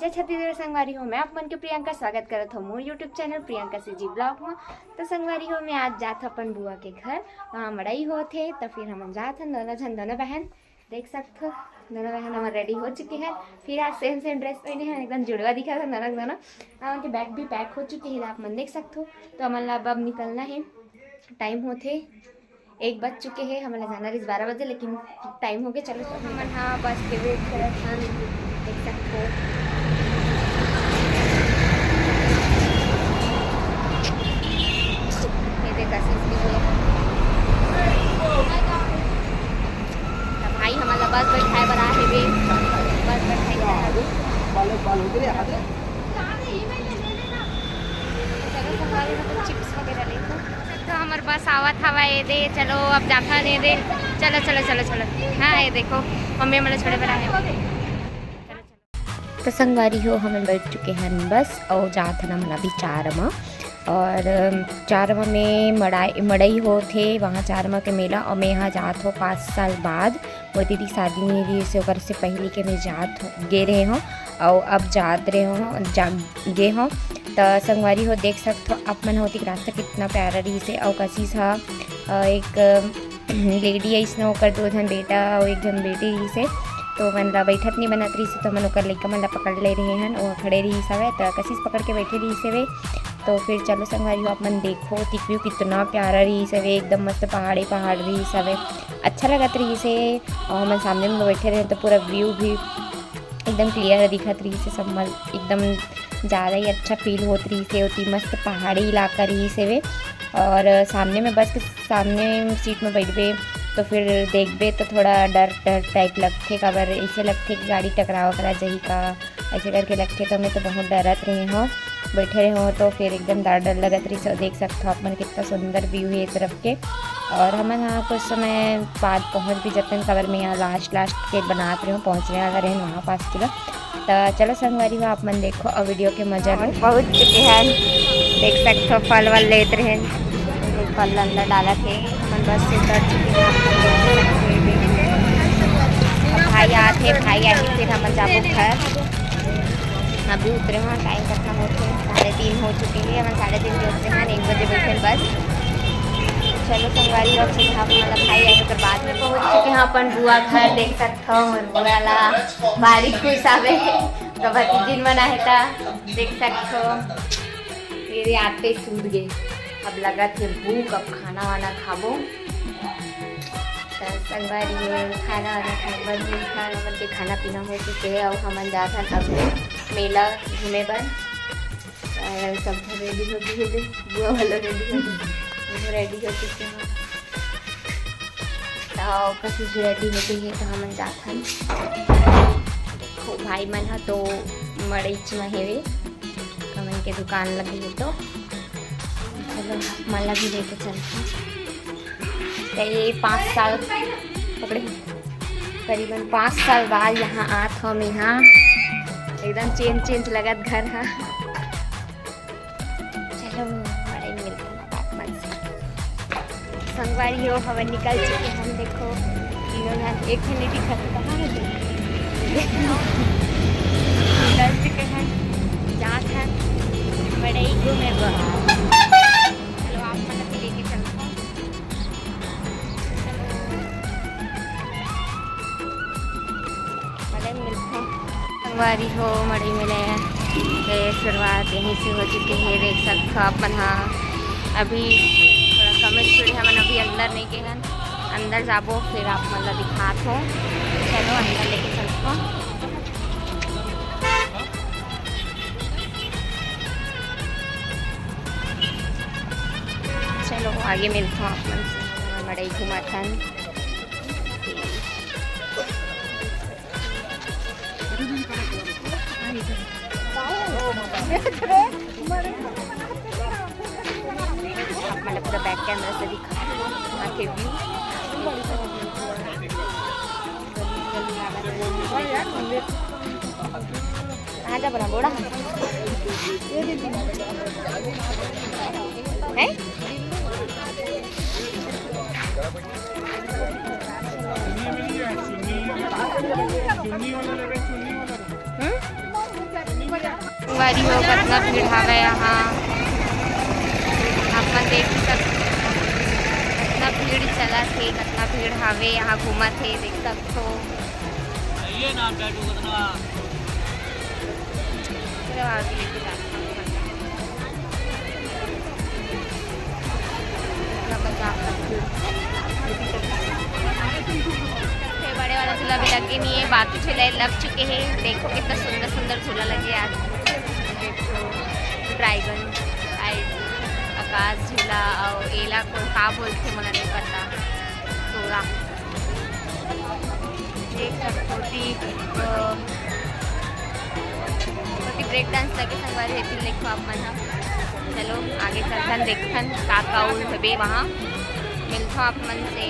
जय छत्तीसगढ़ संगवारी हो मैं आप मन के प्रियंका स्वागत करत हो मोर यूट्यूब चैनल प्रियंका से जी ब्लॉग में। तो संगवारी हो मैं आज जात अपन बुआ के घर, वहाँ मड़ई होते तो फिर हम जात हैं दोनों बहन। देख सकते हो दोनों बहन हमारे रेडी हो चुके हैं। फिर आज सेम सेम ड्रेस पहने हैं, एकदम जुड़वा दिखा था दोनों। उनके बैग भी पैक हो चुके हैं, आप मन देख सकते हो। तो हमारा अब निकलना है, टाइम होते 1 बज चुके हैं, हमारा जाना है 12 बजे, लेकिन टाइम हो गया। चलो तो हम हाँ बस के वेट कर देख सकते हो। भाई हमारा बस बैठाए बना है वे बस बैठाए चिप्स वगैरह ले तो हमारे बस आवत हवा ये दे। चलो अब जाता नहीं दे, चलो चलो चलो चलो। हाँ ये देखो मम्मी हमारे छोड़े बना है। तो संगवारी हो हम बैठ चुके हैं बस और जात है हमारा भी चारमा। और चारमा में मड़ई हो थे वहाँ चारमा के मेला। और मैं यहाँ जात हो 5 साल बाद, वो दीदी शादी नहीं रही से ओकर से पहले के मैं जात गे रहे हों और अब जात रहे हों गे हों। तो संगवारी हो देख सकते हो आप मन होती रास्ता कितना प्यारा रही से। और कसी सा एक लेडी है इसने ओकर 2 जन बेटा और 1 जन बेटी रही से। तो मन ला बैठत नहीं बनत रही से, तो मन ओकर लइका मन ला पकड़ ले रहे हैं, वो खड़े रही सवे तो कसीस पकड़ के बैठे रही से वे। तो फिर चलो संगवारी हो आप मन देखो तिकव्यू कितना प्यारा रही सवे, एकदम मस्त पहाड़ी पहाड़ रही सवे, अच्छा लगत रही से। और हम सामने में बैठे रहे तो पूरा व्यू भी एकदम क्लियर दिखत रही से, सब एकदम ज़्यादा ही अच्छा फील होत रही से। होती मस्त पहाड़ी इलाका रही से वे। और सामने में बस के सामने सीट में बैठबे तो फिर देखबे तो थोड़ा डर टाइप लगते, काबर ऐसे लगते कि गाड़ी टकराव करा जही का ऐसे करके लगते। तो मैं तो बहुत डरत रही हूँ, बैठे रहे हो तो फिर एकदम डर लगत रही। देख सकते हो आप मन कितना सुंदर व्यू है तरफ के। और हम यहाँ कुछ समय बाद पहुँच भी जाते हैं, काबर में यहाँ लास्ट के बनात रहे हूँ, पहुँचने वाला रहे वहाँ 5 किलो। तो चलो संगवारी हो आप मन देखो और वीडियो के मजा लो। पहुँच चुके हैं, देख सकते हो फल वल लेते रहे, फल अंदर डाला थे हम बस से उतर चुके हैं। भाई आते भाई आए फिर हम जाबो घर। अभी उतरे वहाँ टाइम कितना होते 3:30 हो चुके हैं, हम 3:30 के उतरे हैं, 1 बजे बैठे बस। चलो संगवारी और से यहाँ मतलब भाई आए तो बाद में पहुँच चुके हैं अपन बुआ घर। देख सकते हो और बुआ ला बारी खुश आवे तो भतीजिन मना है था, देख सकते हो मेरे आते सूद गए। अब लगा थे भूख, अब खाना वाना खाबो। संगवारी खाना वाना खाए के खाना पीना हो चुके हैं। और हम जाता अब मेला घूमे बर सब रेडी हो चुके, बुआ वाला रेडी हो चुके हैं, तो कसी रेडी हो गई है। तो हम जाता देखो भाई मन है तो मड़ईच में हेवे कमन के दुकान लगी है, तो चलो माला भी लेके चलते। तो ये 5 साल पकड़े करीबन 5 साल बाद यहाँ आत हम यहाँ एकदम चेंज लगत घर है। चलो बड़े मिलते हैं बात मन से। संगवारी हो हवा निकल चुके हम, देखो तीनों जन एक नहीं दिखा कहाँ है निकल चुके हैं, जात है बड़े ही घूमे बाहर। चलो आप मतलब लेके चलते हैं, बड़े मिलते हैं। संगवारी हो मड़ई मिले शुरुआत यहीं से हो चुकी है, देख सकते हो आप मन। हाँ अभी थोड़ा कम स्पीड है, मन अभी अंदर नहीं गए हैं, अंदर जाबो फिर आप मतलब दिखात हो। चलो अंदर लेके चलते हो। चलो आगे मिलते हो आप मन से, मड़ई घुमाथन। मतलब पूरा बैक कैमरा से दिखा वहाँ के व्यू। कहाँ जा बना बोड़ा है संगवारी हो कितना भीड़ हवे यहाँ आप मन देख सकते कितना भीड़ चला थे कितना भीड़ हवे यहाँ घूमा थे देख सकते हो आगे लेके जाता हूँ बड़े वाला झूला भी लगे नहीं है बाकी झूले लग चुके हैं देखो कितना सुंदर सुंदर झूला लगे आज देखो ड्रैगन आकाश झूला और एला को का बोलते मुझे नहीं पता तोरा देख सकते ब्रेक डांस लगे संगवारी हेती देखो आप मन चलो आगे चलथन देखथन का हबे वहाँ मिलथो आप मन से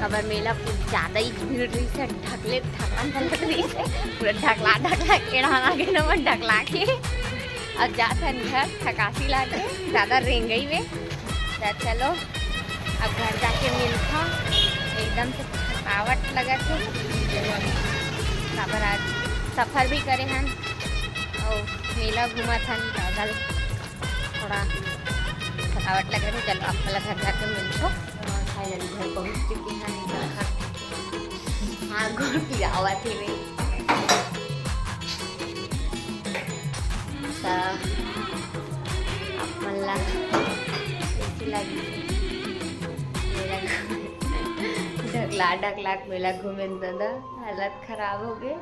काबर मेला कुछ ज़्यादा ही भीड़ रही से ढकले ढकान ढलक रही से पूरा ढकला केड़ा आगे न ढकला के अब जाथन घर थकासी लागे ज़्यादा रेंग गई वे चलो अब घर जाके मिलता एकदम से थकावट लगा थे काबर आज सफ़र भी करे हन और मेला घूमा थन ज़्यादा थोड़ा थकावट लग रही है। चलो अब घर जाके मिलता फाइनली घर पहुँच चुकी हैं हाँ गुड़ की आवा थी वे मल्ला कैसी लगी मेरा ढकला मेला घूमे दादा हालत खराब हो गए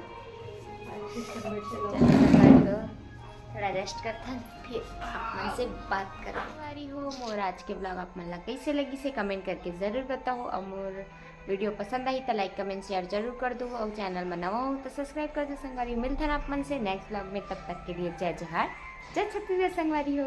थोड़ा रेस्ट करता फिर आप से बात करो रही हो मोर आज के ब्लॉग आप मन कैसे लगी से कमेंट करके ज़रूर बताओ और मोर वीडियो पसंद आई तो लाइक कमेंट शेयर जरूर कर दो और चैनल में नवा हो तो सब्सक्राइब कर दो संगवारी मिलते हैं आप मन से नेक्स्ट ब्लॉग में तब तक के लिए जय जय छत्तीसगढ़ संगवारी हो।